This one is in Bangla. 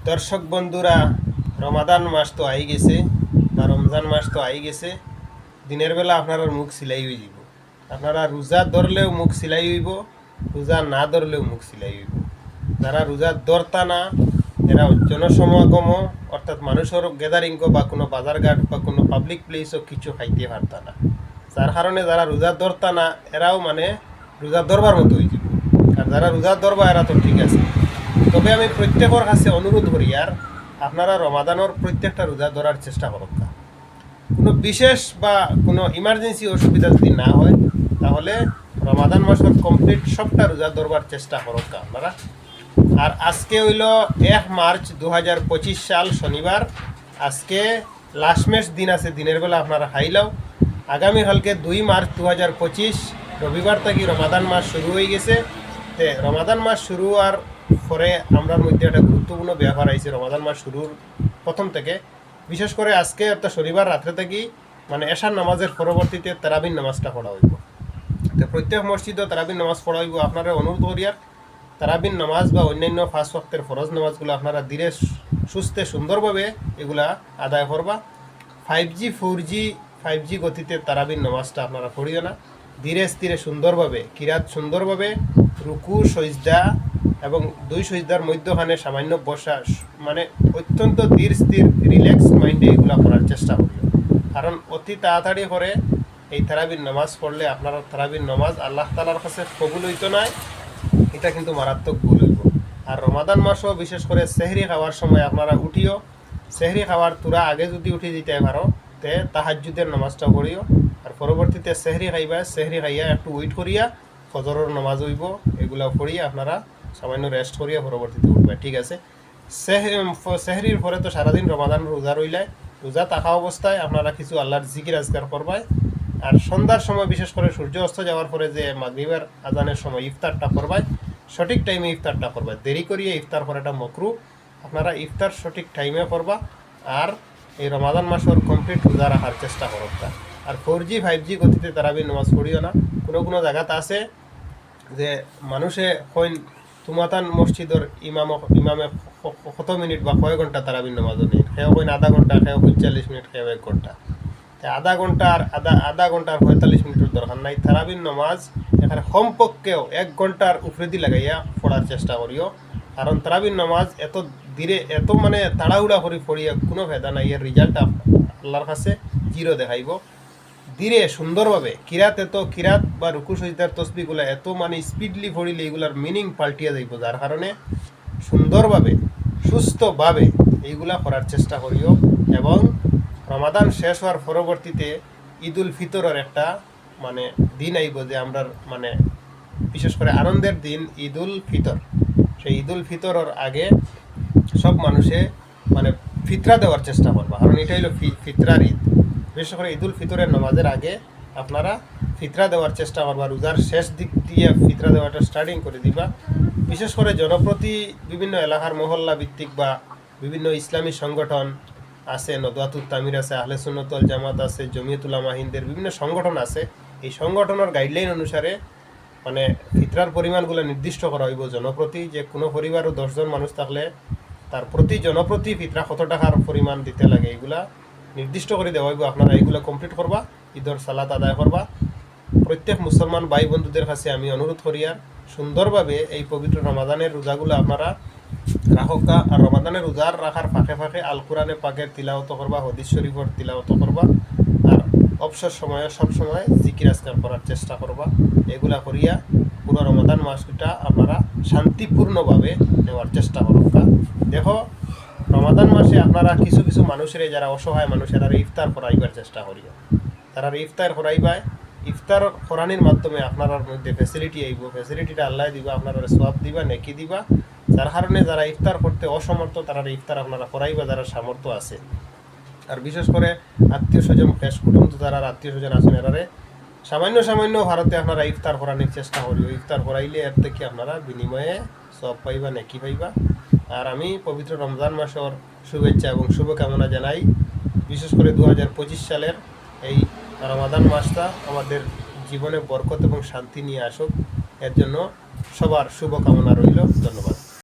দর্শক বন্ধুরা, রমাদান মাস তো আই গেছে বা রমজান মাস তো আই গেছে। দিনের বেলা আপনারা মুখ সিলাই হয়ে যাব। আপনারা রোজা ধরলেও মুখ সিলাই হইব, রোজা না ধরলেও মুখ সিলাই হইব। যারা রোজা ধরতা না এরা জনসমাগম অর্থাৎ মানুষের গ্যাদারিং বা কোনো বাজারঘাট বা কোনো পাবলিক প্লেসও কিছু খাইতে পারতা না। যার কারণে যারা রোজা ধরতা না এরাও রোজা ধরবার মতো হয়ে যাব। আর যারা রোজা ধরবা এরা তো ঠিক আছে। তবে আমি প্রত্যেকের কাছে অনুরোধ করি আর আপনারা রমাদানের প্রত্যেকটা রোজা ধরার চেষ্টা করুন। কোনো বিশেষ বা কোনো ইমার্জেন্সি অসুবিধা যদি না হয় তাহলে রমাদান মাসের কমপ্লিট সবটা রোজা ধরবার চেষ্টা করুন আপনারা। আর আজকে হইল 1 মার্চ 2025 সাল শনিবার। আজকে লাস্টমেশ দিন আছে, দিনের বেলা আপনারা খাইলাও। আগামীকালকে 2 মার্চ 2025 রবিবার থেকে রমাদান মাস শুরু হয়ে গেছে। রমাদান মাস শুরু হওয়ার পরে আমরা মধ্যে একটা গুরুত্বপূর্ণ ব্যাপার আইছে। রমাদান মাস শুরুর প্রথম থেকে বিশেষ করে আজকে অর্থাৎ শনিবার রাত্রে থেকেই এশার নামাজের পরবর্তীতে তারাবির নামাজটা পড়া হইব। তো প্রত্যেক মসজিদও তারাবির নামাজ পড়া হইব। আপনারা অনুরোধ করিয়ার তারাবির নামাজ বা অন্যান্য 5 ওয়াক্তের ফরজ নামাজগুলো আপনারা ধীরে সুস্থে সুন্দরভাবে এগুলা আদায় করবা। 5G 4G 5G গতিতে তারাবির নামাজটা আপনারা পড়িও না। ধীরে স্থিরে সুন্দরভাবে কিরাত সুন্দরভাবে রুকু সজদা এবং 2 সজদার মধ্যখানে সামান্য বসা অত্যন্ত ধীর স্থির রিল্যাক্স মাইন্ডে এগুলো করার চেষ্টা করিও। কারণ অতি তাড়াতাড়ি করে এই তারাবির নামাজ পড়লে আপনার তারাবির নামাজ আল্লাহ তাআলার কাছে কবুল হইতো না, এটা কিন্তু মারাত্মক ভুল হইব। আর রমাদান মাসও বিশেষ করে সেহরি খাওয়ার সময় আপনারা উঠিও। সেহরি খাওয়ার তুরা আগে যদি উঠে দিতে পারো তে তাহাজ্জুদের নামাজটা পড়িও। আর পরবর্তীতে সেহরি খাইবা, সেহরি খাইয়া একটু ওয়েট করিয়া ফজরের নামাজ হইব, এগুলা পড়িয়া আপনারা সামান্য রেস্ট করিয়া পরবর্তীতে উঠবে, ঠিক আছে। সেহরির পরে তো সারাদিন রমাদান রোজা রইলে রোজা থাকা অবস্থায় আপনারা কিছু আল্লাহর জিকির আজকার করবাই। আর সন্ধ্যার সময় বিশেষ করে সূর্য অস্ত যাওয়ার পরে যে মাগরিবের আজানের সময় ইফতারটা করবাই, সঠিক টাইমে ইফতারটা করবা। দেরি করিয়ে ইফতার করাটা মকরু। আপনারা ইফতার সঠিক টাইমে করবা। আর এই রমাদান মাসের কমপ্লিট রোজা রাখার চেষ্টা করবা। আর 4G 5G গতিতে তারাবির নামাজ পড়িও না। কোনো জায়গাতে আছে যে মানুষে কইন তুমাতান মসজিদর ইমামে কত মিনিট বা কয় ঘন্টা তারাবির নামাজও নেই, সেও কইন আধা ঘন্টা, সেও 45 মিনিট, সেও 1 ঘন্টা। আধা ঘন্টার 45 মিনিটের দরকার নাই। তারাবির নামাজ এখানে কমপক্ষেও 1 ঘন্টার উপরে দিয়ে লাগাইয়া পড়ার চেষ্টা করিও। কারণ তারাবির নামাজ এত ধীরে এত তাড়াহুড়া করে পড়িয়া কোনো ফায়দা নাই। এর রেজাল্ট আল্লাহর কাছে জিরো দেখাইব। ধীরে সুন্দরভাবে কিরাত বা রুকু সজদার তসবিহগুলো এত স্পিডলি পড়িলে এগুলার মিনিং পাল্টিয়া যাইব। যার কারণে সুন্দরভাবে সুস্থভাবে এইগুলা করার চেষ্টা করিও। এবং রমাদান শেষ হওয়ার পরবর্তীতে ঈদুল ফিতরের একটা দিন আইব যে আমরা বিশেষ করে আনন্দের দিন ঈদুল ফিতর। সেই ঈদুল ফিতরের আগে সব মানুষে ফিতরা দেওয়ার চেষ্টা করবা। কারণ এটা হইল ফিতরার ঈদ। বিশেষ করে ঈদুল ফিতরের নামাজের আগে আপনারা ফিতরা দেওয়ার চেষ্টা করবা। রোজার শেষ দিক দিয়ে ফিতরা দেওয়াটা স্টার্টিং করে দিবা। বিশেষ করে জনপ্রতি বিভিন্ন এলাকার মহল্লা ভিত্তিক বা বিভিন্ন ইসলামী সংগঠন আছে, নদওয়াতুত তামির আছে, আহলে সুন্নাত ওয়াল জামাত আছে, জমিয়তুল উলামা হিন্দের বিভিন্ন সংগঠন আছে। এই সংগঠনের গাইডলাইন অনুসারে ফিতরার পরিমাণগুলো নির্দিষ্ট করা হইব জনপ্রতি। যে কোনো পরিবারও 10 জন মানুষ থাকলে তার প্রতি জনপ্রতি ফিতরা কত টাকার পরিমাণ দিতে লাগে এগুলা নির্দিষ্ট করে দেওয়া হইব। আপনারা এইগুলো কমপ্লিট করবা, ঈদের সালাত আদায় করবা। প্রত্যেক মুসলমান ভাই বন্ধুদের কাছে আমি অনুরোধ করি আর সুন্দরভাবে এই পবিত্র রমাদানের রোজাগুলো আপনারা রাখা। আর রমাদানের রোজার রাখার ফাঁকে ফাঁকে আল কোরআনে পাকের তিলাওয়াত করবা, হাদিস শরীফের তিলাওয়াত করবা। আর অবসর সময়ে সবসময় জিকির আজকার করার চেষ্টা করবা। এগুলা করিয়া পুরো রমাদান মাসটা আপনারা শান্তিপূর্ণভাবে নেওয়ার চেষ্টা করবা। দেখো রমাদান মাসে আপনারা কিছু মানুষের যারা অসহায় মানুষেরা ইফতার করাইবার চেষ্টা করিও। তারা ইফতার করাইবায় ইফতার করানির মাধ্যমে আপনার মধ্যে ফ্যাসিলিটি আইব। ফ্যাসিলিটিটা আল্লাহ দিবা, আপনারা সওয়াব দিবা, নেকি দিবা। যার কারণে যারা ইফতার করতে অসমর্থ তারা ইফতার আপনারা করাইবা যারা সামর্থ্য আছে। আর বিশেষ করে আত্মীয় স্বজন ফেস কুটুম যারা আত্মীয় স্বজন আছেন এরারে সামান্য ভারতে আপনারা ইফতার করানোর চেষ্টা করিও। ইফতার করাইলে এর থেকে আপনারা বিনিময়ে সওয়াব পাইবা, নেকি পাইবা। আর আমি পবিত্র রমজান মাসের শুভেচ্ছা এবং শুভকামনা জানাই। বিশেষ করে 2025 সালের এই রমাদান মাসটা আমাদের জীবনে বরকত এবং শান্তি নিয়ে আসুক, এর জন্য সবার শুভকামনা রইল। ধন্যবাদ।